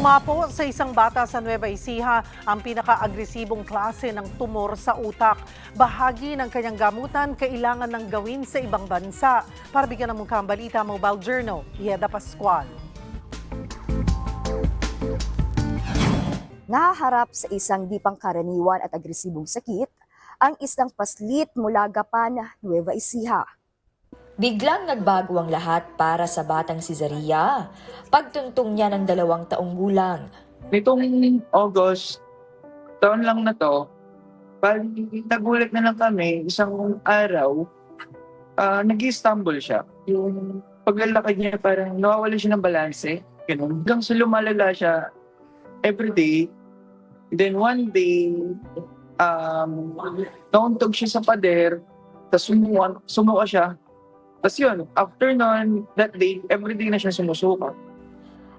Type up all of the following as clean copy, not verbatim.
Sumapo sa isang bata sa Nueva Ecija ang pinaka-agresibong klase ng tumor sa utak. Bahagi ng kanyang gamutan kailangan ng gawin sa ibang bansa. Para bigyan ng mukhang balita, Mobile Journal, Yeda Pascual. Nahaharap sa isang di pangkaraniwan at agresibong sakit, ang isang paslit mula Gapan, Nueva Ecija. Biglang nagbago ang lahat para sa batang si Zaria, pagtuntong niya ng 2 taong gulang. Nitong August, taon lang na to, pag nagulat na lang kami, isang araw, nag-i-stumble siya. Yung paglalakad niya parang nawawala siya ng balanse. Ganun. Hanggang sa lumalala siya everyday. Then one day, nauntog siya sa pader, tapos sumuka siya. Tapos yun, after nun, that day, everyday na siya sumusuka.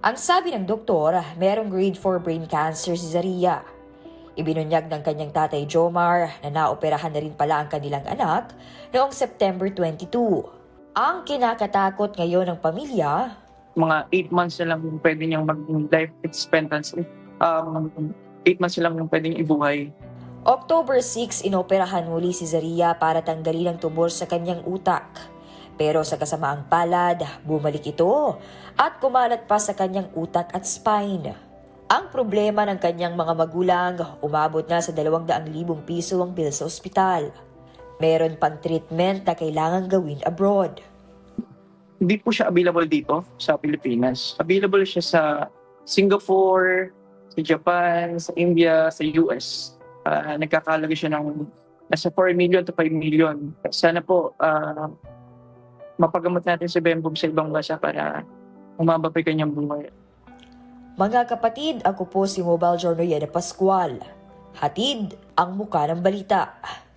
Ang sabi ng doktor, merong grade 4 brain cancer si Zaria. Ibinunyag ng kanyang tatay Jomar na naoperahan na rin pala ang kanilang anak noong September 22. Ang kinakatakot ngayon ng pamilya, Mga 8 months na lang yung pwede niyang mag-life expectancy. 8 months na lang yung pwede niyang ibuhay. October 6, inoperahan muli si Zaria para tanggalin ang tumor sa kanyang utak. Pero sa kasamaang palad, bumalik ito at kumalat pa sa kanyang utak at spine. Ang problema ng kanyang mga magulang, umabot na sa 200,000 piso ang bill sa ospital. Meron pang treatment na kailangan gawin abroad. Hindi po siya available dito sa Pilipinas. Available siya sa Singapore, sa Japan, sa India, sa US. Nagkakalaga siya ng nasa 4 million to 5 million. Sana po mapagamot natin si Bembog sa ibang bansa para umaba pa yung kanyang buhay. Mga kapatid, ako po si Mobile Journal Yeda Pascual. Hatid ang muka ng balita.